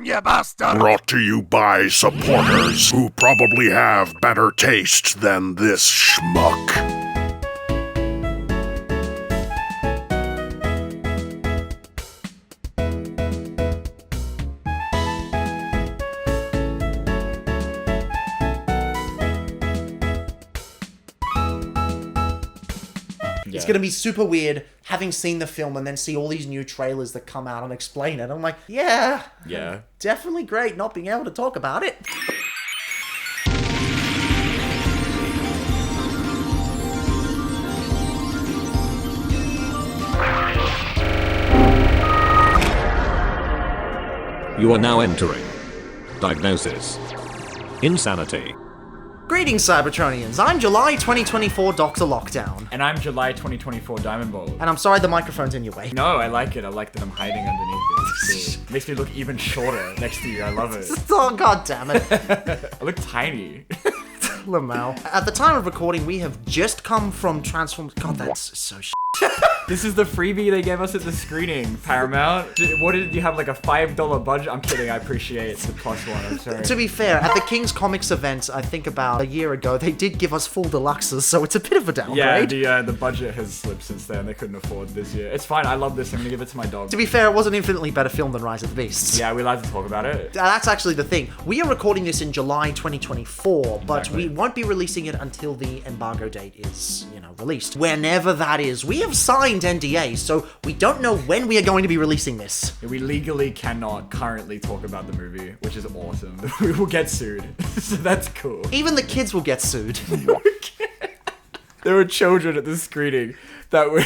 down, you bastard! Brought to you by supporters who probably have better taste than this schmuck. It's going to be super weird having seen the film and then see all these new trailers that come out and explain it. I'm like, yeah, definitely great not being able to talk about it. You are now entering Diagnosis Insanity. Greetings, Cybertronians. I'm July 2024 DrLockdown. And I'm July 2024 Diamondbolt. And I'm sorry the microphone's in your way. No, I like it. I like that I'm hiding underneath it. It's cool. Makes me look even shorter next to you. I love it. Oh, god damn it. I look tiny. Lamau. At the time of recording, we have just come from Transformers. God, that's so This is the freebie they gave us at the screening, Paramount. What did you have, like a $5 budget? I'm kidding, I appreciate the +1, I'm sorry. To be fair, at the King's Comics event, I think about a year ago, they did give us full deluxes, so it's a bit of a downgrade. Yeah, the budget has slipped since then. They couldn't afford this year. It's fine, I love this. I'm gonna give it to my dog. To be fair, it was an infinitely better film than Rise of the Beasts. Yeah, we're allowed to talk about it. That's actually the thing. We are recording this in July 2024, but Exactly. we won't be releasing it until the embargo date is, released. Whenever that is. We have signed NDAs, so we don't know when we are going to be releasing this. We legally cannot currently talk about the movie, which is awesome. We will get sued, so that's cool. Even the kids will get sued. There were children at the screening that were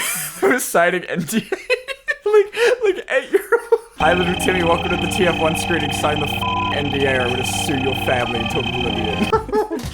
signing NDA. like 8-year-olds. Hi, little Timmy, welcome to the TF1 screening. Sign the NDA or I'm gonna sue your family until oblivion.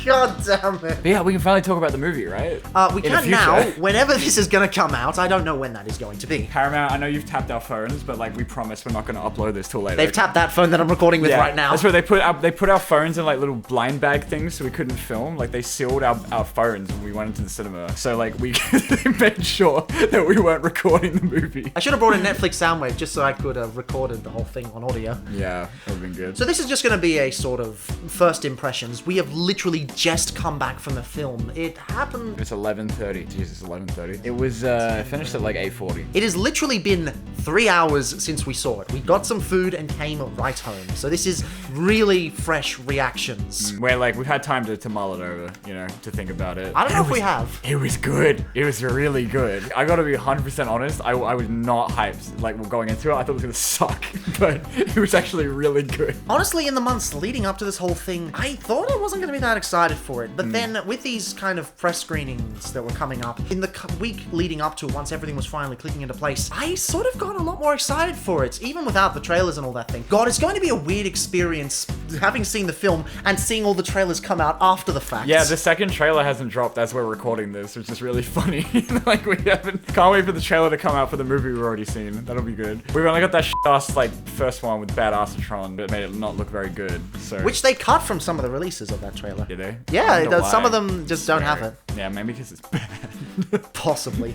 God damn it. But yeah, we can finally talk about the movie, right? We In the can now. future. Whenever this is going to come out, I don't know when that is going to be. Paramount, I know you've tapped our phones, but like we promise we're not gonna upload this till later. They've tapped that phone that I'm recording with right now. That's where they put our phones in like little blind bag things so we couldn't film. Like they sealed our phones when we went into the cinema. So like they made sure that we weren't recording the movie. I should have brought a Netflix Soundwave just so I could have recorded the whole thing on audio. Yeah, that would've been good. So this is just going to be a sort of first impressions. We have literally just come back from the film. It happened... It's 11:30. Jesus, 11:30. It was finished at like 8:40. It has literally been 3 hours since we saw it. We got some food and came right home. So this is really fresh reactions. Where like we've had time to mull it over, to think about it. I don't know if we have. It was good. It was really good. I gotta be 100% honest. I was not hyped. Like going into it, I thought it was gonna suck, but it was actually really good. Honestly, in the months leading up to this whole thing, I thought I wasn't going to be that excited for it. But then with these kind of press screenings that were coming up, in the week leading up to it, once everything was finally clicking into place, I sort of got a lot more excited for it, even without the trailers and all that thing. God, it's going to be a weird experience having seen the film and seeing all the trailers come out after the fact. Yeah, the second trailer hasn't dropped as we're recording this, which is really funny. Like can't wait for the trailer to come out for the movie we've already seen. That'll be good. We've only got that shit-ass like first one with Bad Assatron, but it made it not look very good. So Which they cut from some of the releases of that trailer. did they? Yeah, some of them just don't have it. Yeah, maybe because it's bad. Possibly.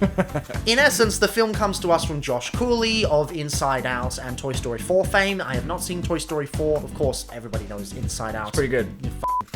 In essence, the film comes to us from Josh Cooley of Inside Out and Toy Story 4 fame. I have not seen Toy Story 4. Of course, everybody knows Inside Out. Pretty good.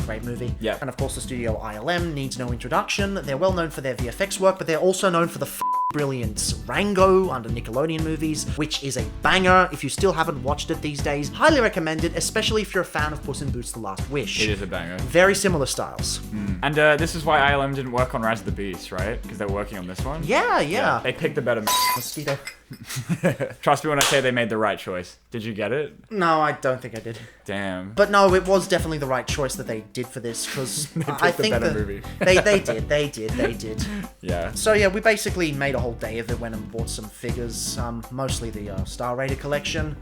Great movie. Yeah. And of course, the studio ILM needs no introduction. They're well known for their VFX work, but they're also known for the brilliant Rango under Nickelodeon movies, which is a banger. If you still haven't watched it these days, highly recommend it, especially if you're a fan of Puss in Boots: The Last Wish. It is a banger. Very similar styles. And this is why ILM didn't work on Rise of the Beast, right? Because they're working on this one. Yeah. They picked a better Mosquito. Trust me when I say they made the right choice. Did you get it? No, I don't think I did. Damn. But no, it was definitely the right choice that they did for this, because I think better that movie. they did. Yeah. So yeah, we basically made a whole day of it, went and bought some figures, mostly the Star Raider collection.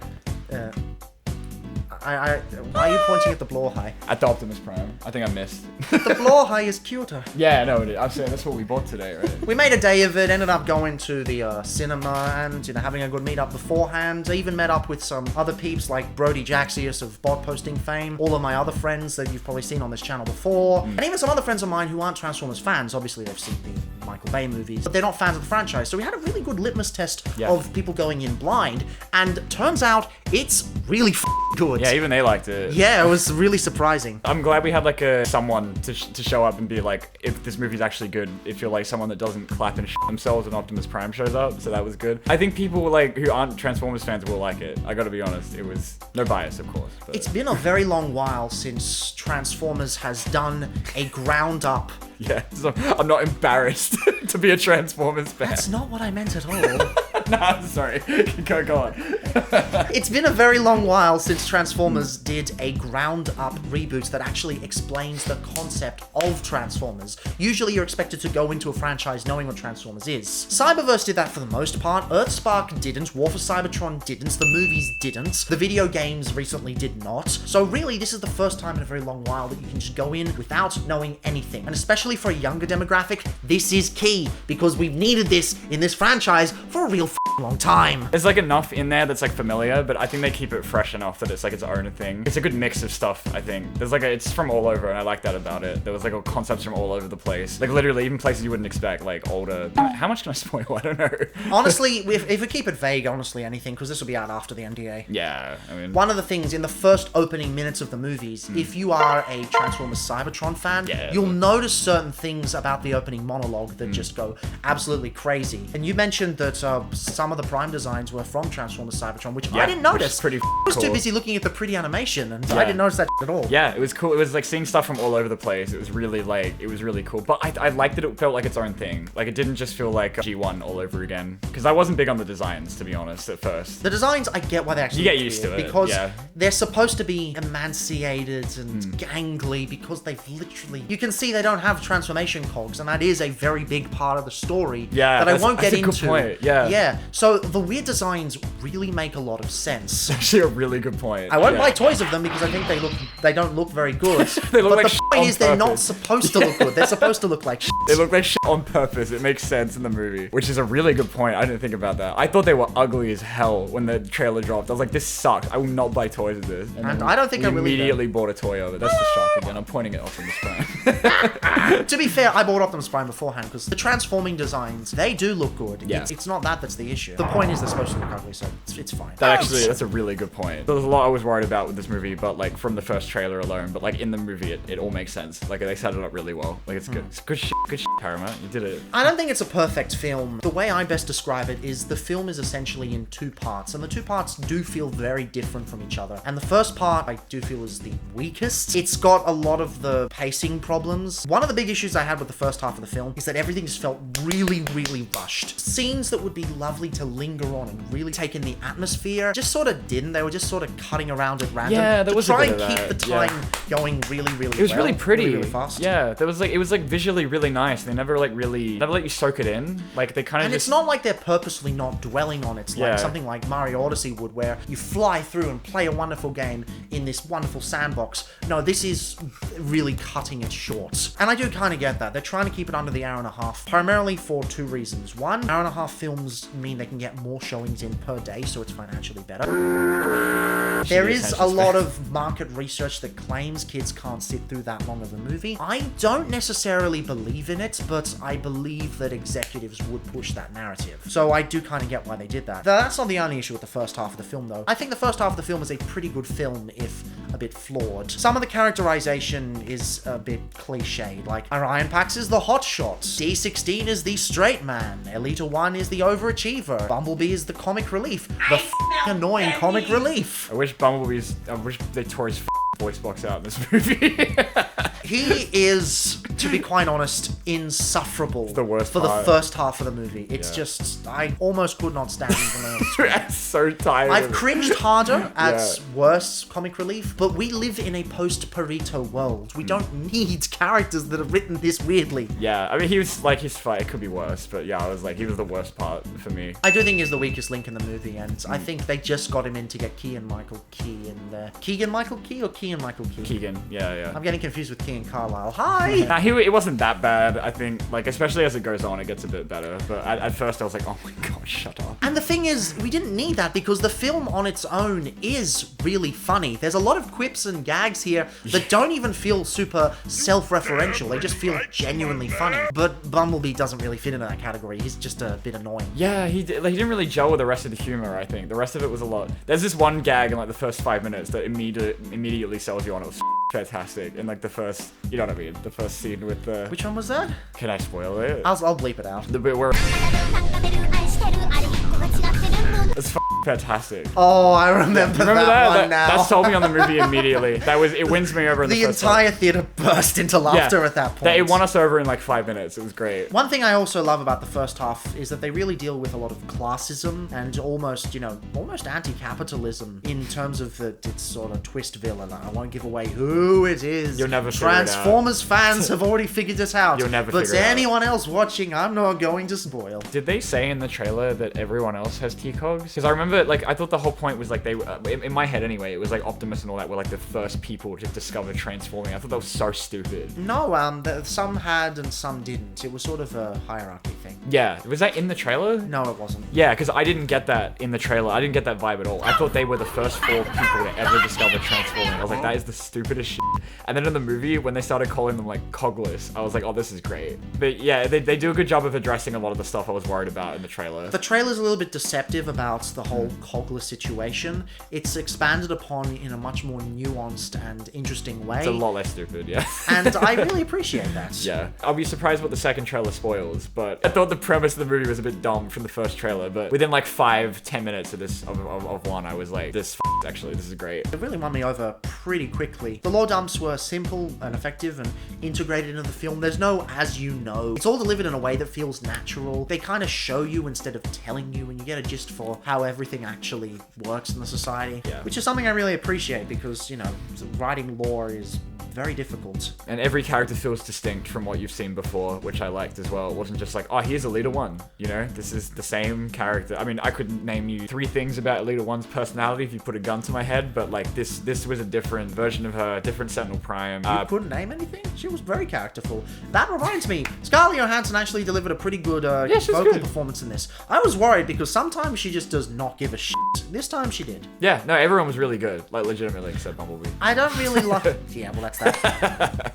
Why are you pointing at the Blorhigh? At the Optimus Prime. I think I missed. The Blorhigh is cuter. Yeah, no, I'm saying that's what we bought today, right? We made a day of it, ended up going to the cinema and, having a good meet up beforehand. I even met up with some other peeps like Brody Jaxius of bot posting fame, all of my other friends that you've probably seen on this channel before, and even some other friends of mine who aren't Transformers fans. Obviously, they've seen the Michael Bay movies, but they're not fans of the franchise. So we had a really good litmus test of people going in blind, and turns out it's really good. Yeah, even they liked it. Yeah, it was really surprising. I'm glad we had like someone to show up and be like, if this movie's actually good, if you're like someone that doesn't clap and shit themselves when Optimus Prime shows up, so that was good. I think people like who aren't Transformers fans will like it. I gotta be honest, it was no bias, of course. But. It's been a very long while since Transformers has done a ground up. Yeah, so I'm not embarrassed to be a Transformers fan. That's not what I meant at all. No, I'm sorry. Go on. It's been a very long while since Transformers did a ground-up reboot that actually explains the concept of Transformers. Usually you're expected to go into a franchise knowing what Transformers is. Cyberverse did that for the most part. Earthspark didn't. War for Cybertron didn't. The movies didn't. The video games recently did not. So really, this is the first time in a very long while that you can just go in without knowing anything. And especially for a younger demographic, this is key, because we've needed this in this franchise for a real long time. There's like enough in there that's like familiar, but I think they keep it fresh enough that it's like its own thing. It's a good mix of stuff, I think. There's like it's from all over, and I like that about it. There was like concepts from all over the place. Like literally even places you wouldn't expect, like older. How much can I spoil? I don't know. Honestly, if we keep it vague, honestly anything, because this will be out after the NDA. Yeah, I mean. One of the things in the first opening minutes of the movies, if you are a Transformers Cybertron fan, you'll notice certain things about the opening monologue that just go absolutely crazy. And you mentioned that some of the Prime designs were from Transformers Cybertron, which I didn't notice. Pretty I was too busy looking at the pretty animation, and I didn't notice that at all. Yeah, it was cool. It was like seeing stuff from all over the place. It was really cool. But I liked that it felt like its own thing. Like it didn't just feel like G1 all over again. Because I wasn't big on the designs, to be honest, at first. The designs, I get why they actually You get used to it, because yeah. they're supposed to be emaciated and gangly, because they've literally... You can see they don't have transformation cogs, and that is a very big part of the story that I won't get into. That's a good point, yeah. Yeah, so the weird designs really make a lot of sense. Actually a really good point. I won't buy toys of them because I think they don't look very good. They look but like the shit point on is they're not purpose. supposed to look good. They're supposed to look like shit. They look like shit on purpose. It makes sense in the movie, which is a really good point. I didn't think about that. I thought they were ugly as hell when the trailer dropped. I was like, this sucks. I will not buy toys of this. And I don't think I really immediately bought a toy of it. That's the shock again. I'm pointing it off in the Prime. To be fair, I bought Optimus Prime beforehand because the transforming designs, they do look good. Yeah. It's not that's the issue. The point is they're supposed to look ugly, so it's fine. That's a really good point. There's a lot I was worried about with this movie, but like from the first trailer alone, but like in the movie, it all makes sense. Like they set it up really well. Like it's good. It's good shit, Paramount. You did it. I don't think it's a perfect film. The way I best describe it is the film is essentially in two parts, and the two parts do feel very different from each other. And the first part I do feel is the weakest. It's got a lot of the pacing problems. One of the big issues I had with the first half of the film is that everything just felt really, really rushed. Scenes that would be lovely to linger on and really take in the atmosphere just sort of didn't. They were just sort of cutting around at random. Yeah, there was a try bit and of keep that, the time going really, really It was really pretty. really fast. Yeah, it was like visually really nice. They never let you soak it in. Like they kind of And just... it's not like they're purposely not dwelling on it. It's like Yeah. something like Mario Odyssey would, where you fly through and play a wonderful game in this wonderful sandbox. No, this is really cutting it short. And I do kind of get that. They're trying to keep it under the hour and a half, primarily for two reasons. One, hour and a half films mean they can get more showings in per day, so it's financially better. There is a lot of market research that claims kids can't sit through that long of a movie. I don't necessarily believe in it, but I believe that executives would push that narrative. So I do kind of get why they did that. That's not the only issue with the first half of the film, though. I think the first half of the film is a pretty good film, if a bit flawed. Some of the characterization is a bit cliched, like Orion Pax is the hotshot, D16 is the straight man, Elita 1 is the overachiever, Bumblebee is the comic relief, the annoying comic relief. I wish they tore his voice box out in this movie. He is, to be quite honest, insufferable the worst for part. the first half of the movie. It's Yeah. just, I almost could not stand him on the screen. I'm so tired. I've cringed harder at worse comic relief, but we live in a post-Pareto world. We don't need characters that are written this weirdly. Yeah, I mean, he was like his fight. It could be worse, but yeah, I was like, he was the worst part for me. I do think he's the weakest link in the movie, and I think they just got him in to get Keegan-Michael Key in there. Keegan-Michael Key or Keegan-Michael Key? Keegan, yeah. I'm getting confused with Keegan Carlisle. Hi! Nah, it wasn't that bad. I think, like, especially as it goes on, it gets a bit better. But at first, I was like, oh my god, Shut up. And the thing is, we didn't need that because the film on its own is really funny. There's a lot of quips and gags here that don't even feel super self-referential. They just feel genuinely funny. But Bumblebee doesn't really fit into that category. He's just a bit annoying. Yeah, he didn't really gel with the rest of the humor, I think. The rest of it was a lot. There's this one gag in like the first 5 minutes that immediately sells you on. It was fantastic. In like the first, you know what I mean? The first scene with the... Which one was that? Can I spoil it? I'll bleep it out. The bit where... It's fantastic. Oh, I remember that one now. That sold me on the movie immediately. It wins me over in the first entire theater burst into laughter at that point. It won us over in like 5 minutes. It was great. One thing I also love about the first half is that they really deal with a lot of classism and almost anti-capitalism in terms of its sort of twist villain. I won't give away who it is. You'll never figure it out. Transformers fans have already figured this out. You'll never figure it out. But to anyone else watching, I'm not going to spoil. Did they say in the trailer that everyone else has T-Cogs? Because I remember, like, I thought the whole point was like they, in my head anyway, it was like Optimus and all that were like the first people to discover transforming. I thought that was so stupid. No, some had and some didn't. It was sort of a hierarchy thing. Yeah, was that in the trailer? No, it wasn't. Yeah, because I didn't get that in the trailer. I didn't get that vibe at all. I thought they were the first 4 people to ever discover transforming. I was like, that is the stupidest shit. And then in the movie, when they started calling them like cogless, I was like, oh, this is great. But yeah, they do a good job of addressing a lot of the stuff I was worried about in the trailer. The trailer's a little bit deceptive about the whole cogless situation. It's expanded upon in a much more nuanced and interesting way. It's a lot less stupid, yeah. And I really appreciate that. Yeah. I'll be surprised what the second trailer spoils, but I thought the premise of the movie was a bit dumb from the first trailer, but within like 5-10 minutes of this of one, I was like, this is great. It really won me over pretty quickly. The lore dumps were simple and effective and integrated into the film. There's no as you know. It's all delivered in a way that feels natural. They kind of show you instead of telling you, and you get a gist for how everything actually works in the society. Yeah. Which is something I really appreciate because, you know, writing lore is very difficult. And every character feels distinct from what you've seen before, which I liked as well. It wasn't just like, oh, here's Alita 1, you know? This is the same character. I mean, I could name you 3 things about Alita 1's personality if you put a gun to my head, but like this was a different version of her, different Sentinel Prime. You couldn't name anything? She was very characterful. That reminds me, Scarlett Johansson actually delivered a pretty good vocal performance in this. I was worried because sometimes she just does not give a shit. This time she did. Yeah, no, everyone was really good, like legitimately, except Bumblebee. I don't really like... Yeah, well, that's that.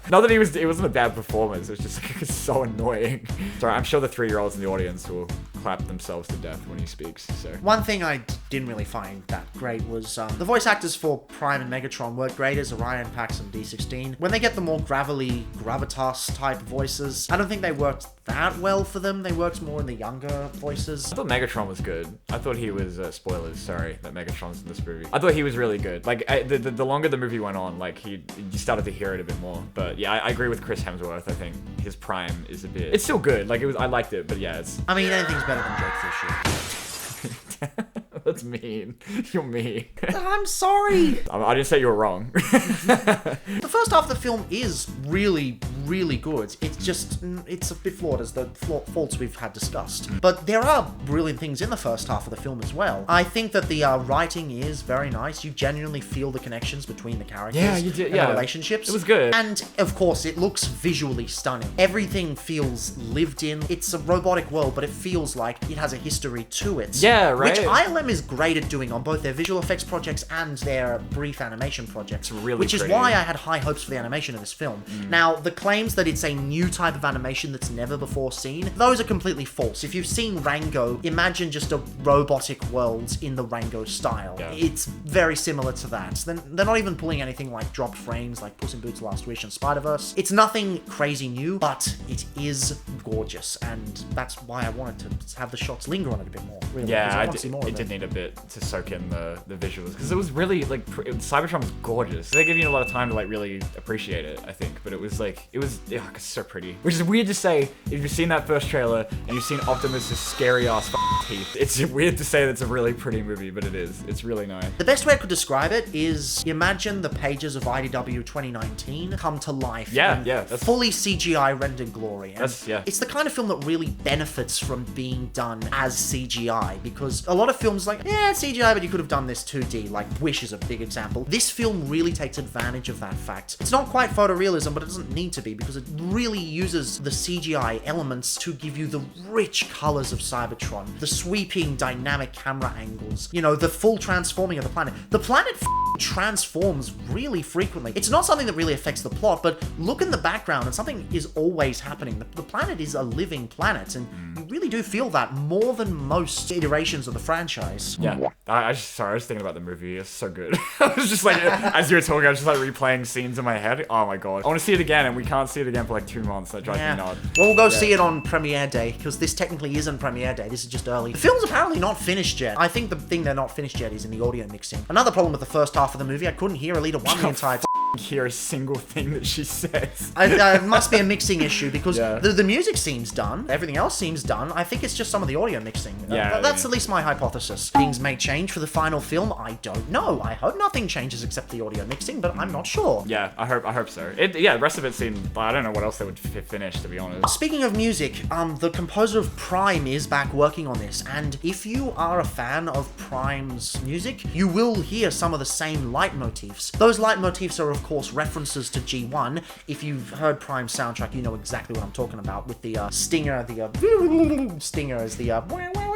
Not that it wasn't a bad performance, it was just like, it's so annoying. Sorry, I'm sure the 3-year-olds in the audience will clap themselves to death when he speaks, so. One thing I didn't really find that great was the voice actors for Prime and Megatron weren't great as Orion, Pax, and D16. When they get the more gravelly, gravitas type voices, I don't think they worked that well for them. They worked more in the younger voices. I thought Megatron was good. I thought he was, spoilers, sorry, that Megatron's in this movie. I thought he was really good. Like, the longer the movie went on, like, you started to hear it a bit more. But yeah, I agree with Chris Hemsworth. I think his Prime is a bit... It's still good. Like, I liked it, but yeah, it's... I mean, anything's better than Jake Fisher. That's mean. You're mean. I'm sorry. I didn't say you were wrong. The first half of the film is really, really good. It's a bit flawed as the faults we've had discussed. But there are brilliant things in the first half of the film as well. I think that the writing is very nice. You genuinely feel the connections between the characters. Yeah, you did. And Yeah, the relationships. It was good. And of course, it looks visually stunning. Everything feels lived in. It's a robotic world, but it feels like it has a history to it. Yeah, right. Which ILM is great at doing on both their visual effects projects and their brief animation projects. Really which pretty. is why I had high hopes for the animation of this film. Now, the claims that it's a new type of animation that's never before seen, those are completely false. If you've seen Rango, imagine just a robotic world in the Rango style. Yeah. It's very similar to that. They're not even pulling anything like dropped frames like Puss in Boots: Last Wish and Spider-Verse. It's nothing crazy new, but it is gorgeous, and that's why I wanted to have the shots linger on it a bit more. Really, Yeah, it did need a bit to soak in the visuals, because it was really like Cybertron was gorgeous. They give you a lot of time to like really appreciate it, I think. But it was it's so pretty, which is weird to say if you've seen that first trailer and you've seen Optimus's scary ass teeth. It's weird to say that's a really pretty movie, but it is. It's really nice. The best way I could describe it is imagine the pages of IDW 2019 come to life. That's fully CGI rendered glory. And yeah. It's the kind of film that really benefits from being done as CGI, because a lot of films like, yeah, it's CGI, but you could have done this 2D, like Wish is a big example. This film really takes advantage of that fact. It's not quite photorealism, but it doesn't need to be. movie because it really uses the CGI elements to give you the rich colors of Cybertron, the sweeping dynamic camera angles, you know, the full transforming of the planet. The planet transforms really frequently. It's not something that really affects the plot, but look in the background and something is always happening. The planet is a living planet, and you really do feel that more than most iterations of the franchise. Yeah, I was thinking about the movie. It's so good. I was just like, as you were talking, I was just like replaying scenes in my head. Oh my god, I want to see it again, and we can't see it again for like 2 months. That drives me nuts. Well, we'll go see it on premiere day, because this technically isn't premiere day. This is just early. The film's apparently not finished yet. I think the thing they're not finished yet is in the audio mixing. Another problem with the first half of the movie, I couldn't hear Alita 1 the entire time. Hear a single thing that she says. It must be a mixing issue, because the music seems done, everything else seems done. I think it's just some of the audio mixing. That's at least my hypothesis. Things may change for the final film. I don't know. I hope nothing changes except the audio mixing, but I'm not sure. Yeah, I hope so. The rest of it seemed. I don't know what else they would finish, to be honest. Speaking of music, the composer of Prime is back working on this, and if you are a fan of Prime's music, you will hear some of the same leitmotifs. Those leitmotifs are, of course, references to G1. If you've heard Prime's soundtrack, you know exactly what I'm talking about, with the stinger, the stinger as the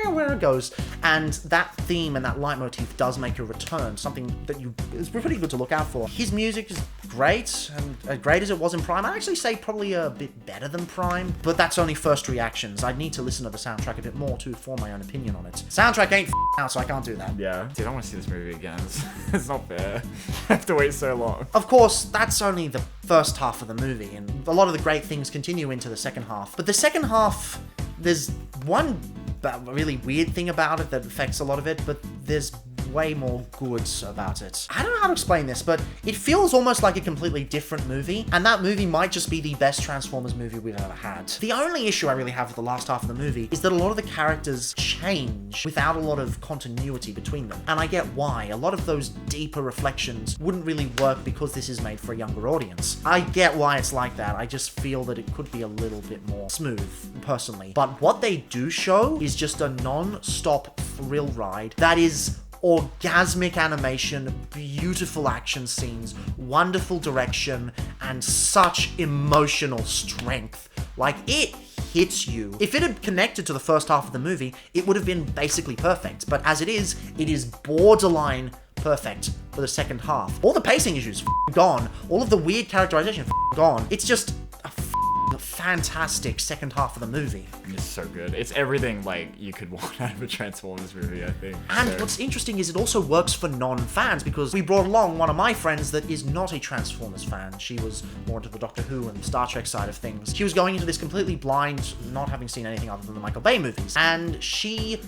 where it goes, and that theme and that leitmotif does make a return, something that is pretty good to look out for. His music is great, and as great as it was in Prime. I'd actually say probably a bit better than Prime, but that's only first reactions. I'd need to listen to the soundtrack a bit more to form my own opinion on it. Soundtrack ain't out, so I can't do that. Yeah. Dude, I want to see this movie again. It's not fair. I have to wait so long. Of course, that's only the first half of the movie, and a lot of the great things continue into the second half. But the second half, there's one really weird thing about it that affects a lot of it, but there's way more goods about it. I don't know how to explain this, but it feels almost like a completely different movie, and that movie might just be the best Transformers movie we've ever had. The only issue I really have with the last half of the movie is that a lot of the characters change without a lot of continuity between them, and I get why. A lot of those deeper reflections wouldn't really work because this is made for a younger audience. I get why it's like that. I just feel that it could be a little bit more smooth, personally. But what they do show is just a non-stop thrill ride that is orgasmic animation, beautiful action scenes, wonderful direction, and such emotional strength. Like, it hits you. If it had connected to the first half of the movie, it would have been basically perfect. But as it is borderline perfect for the second half. All the pacing issues gone. All of the weird characterization gone. It's just a fantastic second half of the movie. It's so good. It's everything like you could want out of a Transformers movie, I think. And so. What's interesting is it also works for non-fans, because we brought along one of my friends that is not a Transformers fan. She was more into the Doctor Who and Star Trek side of things. She was going into this completely blind, not having seen anything other than the Michael Bay movies, and she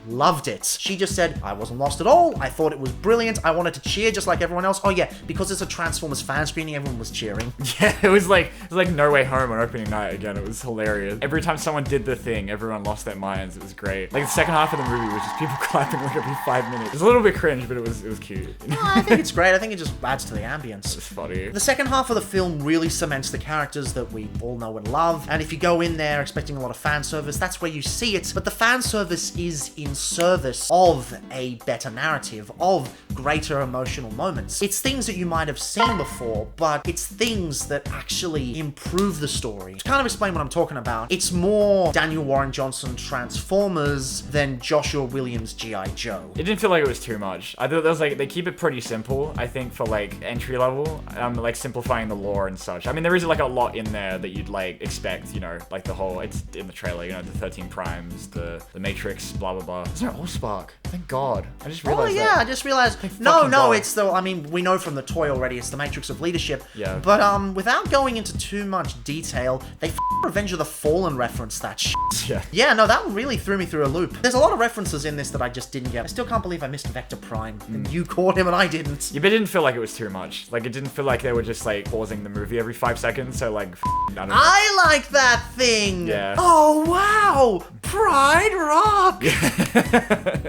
loved it. She just said, I wasn't lost at all. I thought it was brilliant. I wanted to cheer just like everyone else. Oh yeah, because it's a Transformers fan screening, everyone was cheering. Yeah, it was like No Way Home on opening night again. It was hilarious. Every time someone did the thing, everyone lost their minds. It was great. Like the second half of the movie was just people clapping like every 5 minutes. It was a little bit cringe, but it was cute. No, I think it's great. I think it just adds to the ambience. It's funny. The second half of the film really cements the characters that we all know and love. And if you go in there expecting a lot of fan service, that's where you see it. But the fan service is in service of a better narrative, of greater emotional moments. It's things that you might have seen before, but it's things that actually improve the story. To kind of explain what I'm talking about, it's more Daniel Warren Johnson Transformers than Joshua Williams G.I. Joe. It didn't feel like it was too much. I thought there was like, they keep it pretty simple, I think, for like entry level, like simplifying the lore and such. I mean, there is like a lot in there that you'd like expect, you know, like the whole, it's in the trailer, you know, the 13 primes, the Matrix, blah, blah, blah. There's no Allspark. Thank God. I just realized that. I just realized. No, God. It's the, I mean, we know from the toy already, it's the Matrix of Leadership. Yeah. But without going into too much detail, they Revenge of the Fallen reference that shit. Yeah. Yeah, no, that really threw me through a loop. There's a lot of references in this that I just didn't get. I still can't believe I missed Vector Prime, and you caught him and I didn't. Yeah, but it didn't feel like it was too much. Like, it didn't feel like they were just, like, pausing the movie every 5 seconds, so, like, I don't know. I like that thing! Yeah. Oh, wow! Pride Rock!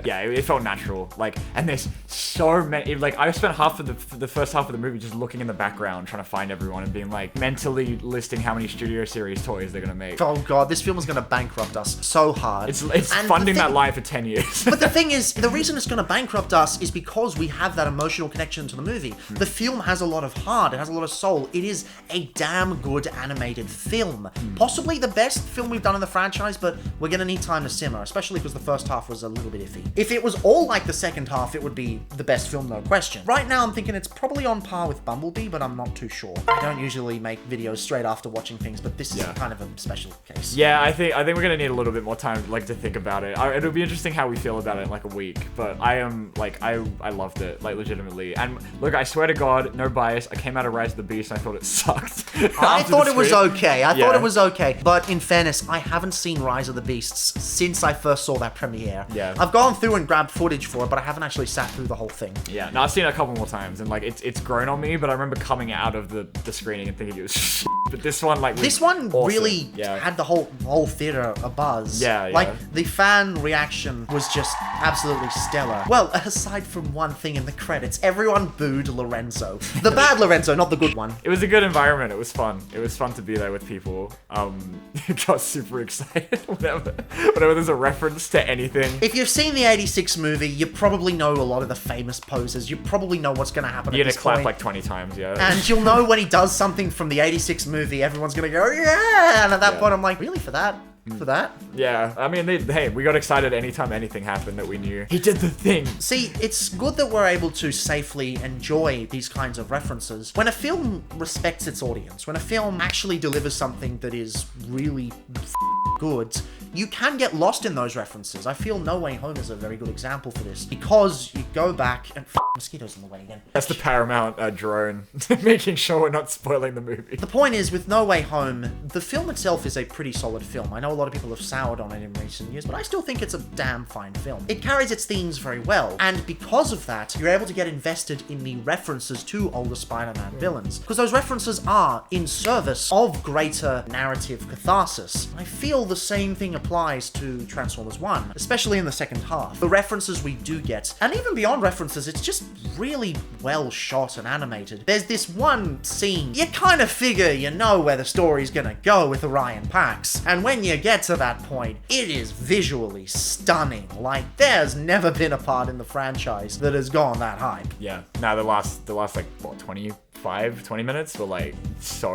Yeah, it felt natural. Like, and this so many. Like, I spent half of the first half of the movie just looking in the background, trying to find everyone and being like mentally listing how many Studio Series toys they're gonna make. Oh god, this film is gonna bankrupt us so hard. It's And funding the that thing- line for 10 years. But the thing is, the reason it's going to bankrupt us is because we have that emotional connection to the movie. The film has a lot of heart, it has a lot of soul. It is a damn good animated film. Possibly the best film we've done in the franchise, but we're going to need time to simmer, especially because the first half was a little bit iffy. If it was all like the second half, it would be the best film, no question. Right now, I'm thinking it's probably on par with Bumblebee, but I'm not too sure. I don't usually make videos straight after watching things, but this is kind of a special case. Yeah, I think we're gonna need a little bit more time, like, to think about it. It'll be interesting how we feel about it in like a week. But I am like, I loved it, like, legitimately. And look, I swear to God, no bias. I came out of Rise of the Beast and I thought it sucked. I After thought the it was screen. okay. I thought Yeah. it was okay. But in fairness, I haven't seen Rise of the Beasts since I first saw that premiere. Yeah. I've gone through and grabbed footage for it, but I haven't actually sat through the whole thing. Yeah, no, I've seen it a couple more times, and like it's grown on me. But I remember coming out of the screening and thinking it was shit. But this one, like, was This one awesome. really Yeah. had the whole theater abuzz. Yeah, yeah. Like, the fan reaction was just absolutely stellar. Well, aside from one thing in the credits, everyone booed Lorenzo. The bad Lorenzo, not the good one. It was a good environment. It was fun. It was fun to be there with people. Got super excited whenever there's a reference to anything. If you've seen the 86 movie, you probably know a lot of the famous poses. You probably know what's going to happen You're at gonna this clap point. like 20 times, yeah. And you'll know when he does something from the 86 movie, everyone's gonna go, yeah! And at that Yeah. point, I'm like, really, for that? For that? Yeah, I mean, hey, we got excited anytime anything happened that we knew. He did the thing. See, it's good that we're able to safely enjoy these kinds of references. When a film respects its audience, when a film actually delivers something that is really good, you can get lost in those references. I feel No Way Home is a very good example for this, because you go back and mosquitoes in the way again. That's the Paramount drone, making sure we're not spoiling the movie. The point is, with No Way Home, the film itself is a pretty solid film. I know a lot of people have soured on it in recent years, but I still think it's a damn fine film. It carries its themes very well, and because of that, you're able to get invested in the references to older Spider-Man villains, because those references are in service of greater narrative catharsis. I feel the same thing applies to Transformers 1, especially in the second half. The references we do get, and even beyond references, it's just really well shot and animated. There's this one scene, you kind of figure you know where the story's gonna go with Orion Pax, and when you get to that point, it is visually stunning. Like, there's never been a part in the franchise that has gone that high. Yeah. No, the last like, what, 20 minutes were like so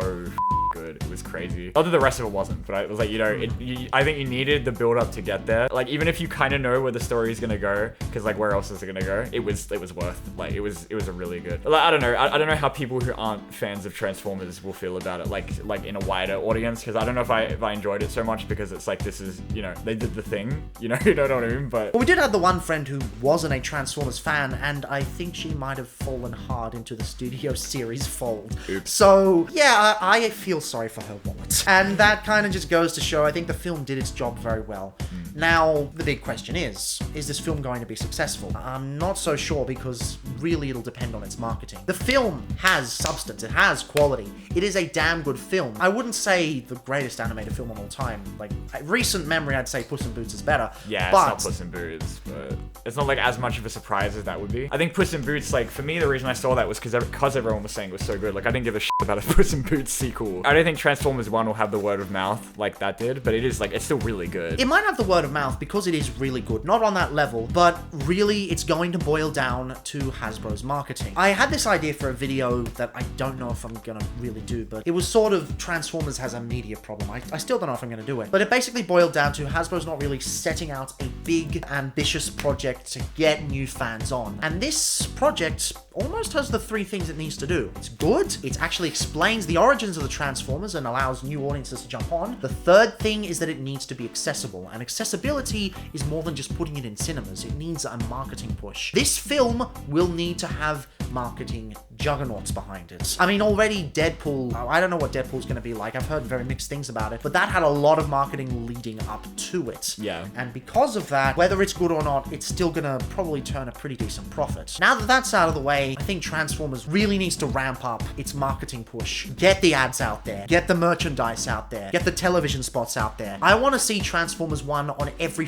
good. It was crazy. Not that the rest of it wasn't, but it was like, you know, I think you needed the build up to get there. Like, even if you kind of know where the story is gonna go, because like, where else is it gonna go? It was worth. Like, it was a really good. Like, I don't know. I don't know how people who aren't fans of Transformers will feel about it. Like in a wider audience, because I don't know if I enjoyed it so much, because it's like, this is, you know, they did the thing. You know what I mean? But Well, we did have the one friend who wasn't a Transformers fan, and I think she might have fallen hard into the Studio Series fold. Oops. So, yeah, I feel sorry for her wallet. And that kind of just goes to show, I think the film did its job very well. Now, the big question is this film going to be successful? I'm not so sure, because really it'll depend on its marketing. The film has substance, it has quality. It is a damn good film. I wouldn't say the greatest animated film of all time. Like, recent memory, I'd say Puss in Boots is better. yeah, it's but not Puss in Boots, but it's not like as much of a surprise as that would be. I think Puss in Boots, like, for me, the reason I saw that was because everyone was saying it was so good. Like, I didn't give a shit about a Puss in Boots sequel. I don't think Transformers 1 will have the word of mouth like that did, but it is, like, it's still really good. It might have the word of mouth because it is really good. Not on that level, but really it's going to boil down to Hasbro's marketing. I had this idea for a video that I don't know if I'm gonna really do, but it was sort of Transformers has a media problem. I still don't know if I'm gonna do it. But it basically boiled down to Hasbro's not really setting out a big, ambitious project to get new fans on. And this project almost has the three things it needs to do. It's good, it actually explains the origins of the Transformers and allows new audiences to jump on. The third thing is that it needs to be accessible, and accessibility is more than just putting it in cinemas. It needs a marketing push. This film will need to have marketing juggernauts behind it. I mean, already Deadpool, I don't know what Deadpool's going to be like. I've heard very mixed things about it, but that had a lot of marketing leading up to it. Yeah. And because of that, whether it's good or not, it's still going to probably turn a pretty decent profit. Now that that's out of the way, I think Transformers really needs to ramp up its marketing push. Get the ads out there. Get the merchandise out there. Get the television spots out there. I want to see Transformers 1 on every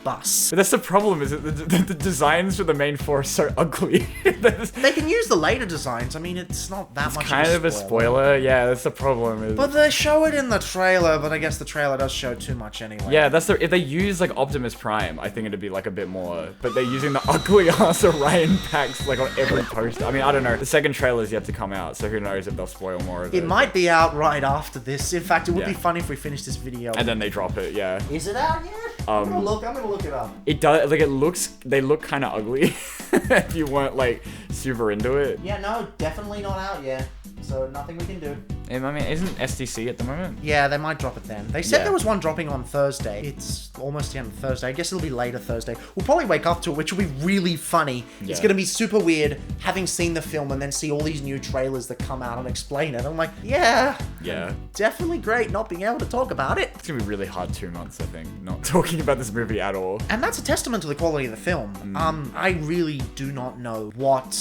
bus. But that's the problem, is that the designs for the main four are so ugly. They can use the later designs. I mean, it's not that much Kind of a spoiler. Yeah, that's the problem. But they show it in the trailer, but I guess the trailer does show too much anyway. Yeah, if they use like Optimus Prime, I think it'd be like a bit more. But they're using the ugly ass Orion packs like on every poster. I mean, I don't know. The second trailer's yet to come out, so who knows if they'll spoil more of it. It might be out right after this. In fact, it would be funny if we finish this video. And then they drop it, yeah. Is it out yet? I'm gonna look it up. It does, like, they look kind of ugly if you weren't, like, super into it. Yeah, no, definitely not out yet. So nothing we can do. I mean, isn't SDC at the moment? Yeah, they might drop it then. They said Yeah. there was one dropping on Thursday. It's almost the end of Thursday. I guess it'll be later Thursday. We'll probably wake up to it, which will be really funny. Yeah. It's gonna be super weird having seen the film and then see all these new trailers that come out and explain it. I'm like, yeah, Yeah. definitely great not being able to talk about it. It's gonna be really hard 2 months, I think, not talking about this movie at all. And that's a testament to the quality of the film. I really do not know what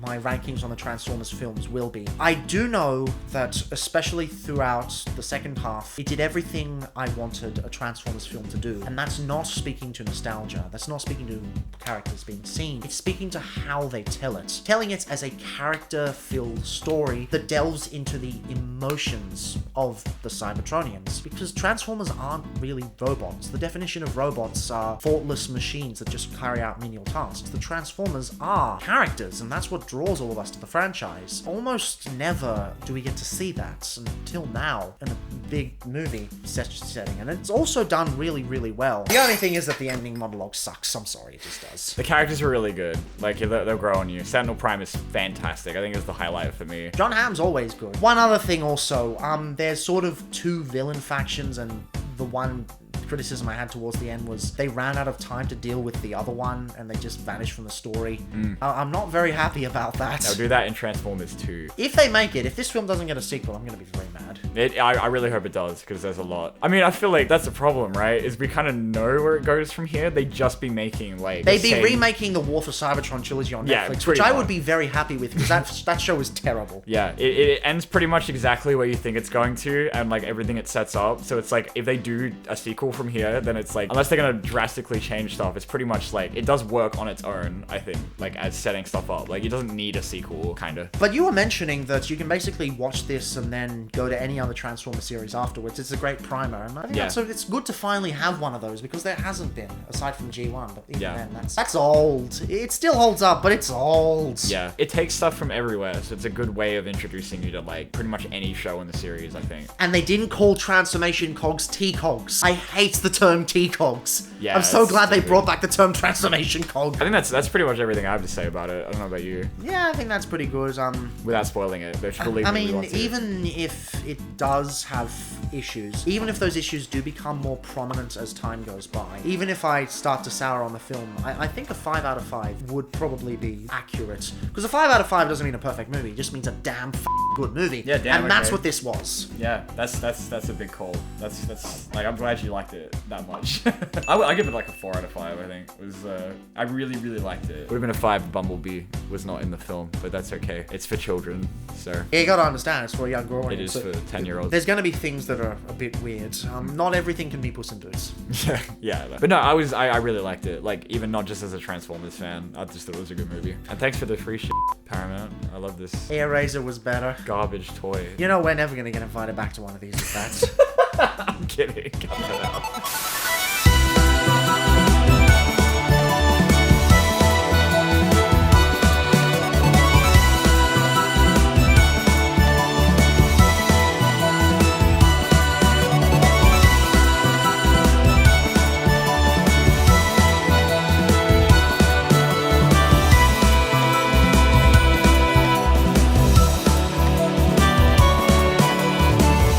my rankings on the Transformers films will be. I do know that, especially throughout the second half, it did everything I wanted a Transformers film to do. And that's not speaking to nostalgia. That's not speaking to characters being seen. It's speaking to how they tell it. Telling it as a character-filled story that delves into the emotions of the Cybertronians. Because Transformers aren't really robots. The definition of robots are thoughtless machines that just carry out menial tasks. The Transformers are characters, and that's what draws all of us to the franchise. Almost never do we get to see that until now in a big movie setting, and it's also done really, really well. The only thing is that the ending monologue sucks. I'm sorry, it just does. The characters are really good. Like, they'll grow on you. Sentinel Prime is fantastic. I think it's the highlight for me. John Hamm's always good. One other thing also, there's sort of two villain factions, and the one criticism I had towards the end was they ran out of time to deal with the other one and they just vanished from the story. I'm not very happy about that. They'll do that in Transformers 2. If they make it, if this film doesn't get a sequel, I'm gonna be very mad. I really hope it does, because there's a lot. I mean, I feel like that's the problem, right? Is we kind of know where it goes from here. They'd just be making, like, They'd be remaking the War for Cybertron trilogy on Yeah, Netflix, which pretty I much. would be very happy with, because that show is terrible. Yeah, it ends pretty much exactly where you think it's going to, and like everything it sets up. So it's like, if they do a sequel from here, then it's like, unless they're gonna drastically change stuff, it's pretty much like, it does work on its own, I think, like as setting stuff up. Like, it doesn't need a sequel, kinda. But you were mentioning that you can basically watch this and then go to any other Transformer series afterwards. It's a great primer, and I think it's good to finally have one of those, because there hasn't been, aside from G1. But even then, that's old. It still holds up, but it's old. Yeah, it takes stuff from everywhere, so it's a good way of introducing you to like pretty much any show in the series, I think. And they didn't call transformation cogs T-cogs. I hate the term T-cogs. Yeah, I'm so it's glad they stupid. brought back the term transformation cog. I think that's pretty much everything I have to say about it. I don't know about you. Yeah, I think that's pretty good. Without spoiling it, but believe I me, we mean, want to. even if it does have issues, even if those issues do become more prominent as time goes by, even if I start to sour on the film, I think a 5 out of 5 would probably be accurate. Because a 5 out of 5 doesn't mean a perfect movie, it just means a damn good movie. Yeah, damn, and that's okay. what this was. Yeah, that's a big call. That's like, I'm glad you liked it that much. I give it like a 4 out of 5. I think it was I really liked it. Would have been a 5 if Bumblebee was not in the film, but that's okay. It's for children, so Yeah, you gotta understand, it's for a younger audience. it is for 10-year-olds. There's gonna be things that are a bit weird. Not everything can be Puss in Boots. yeah. But no, I really liked it. Like, even not just as a Transformers fan, I just thought it was a good movie. And thanks for the free shit, Paramount. I love this Air Razor was better. garbage toy. You know, we're never gonna get invited back to one of these with that. I'm kidding. Cut that out.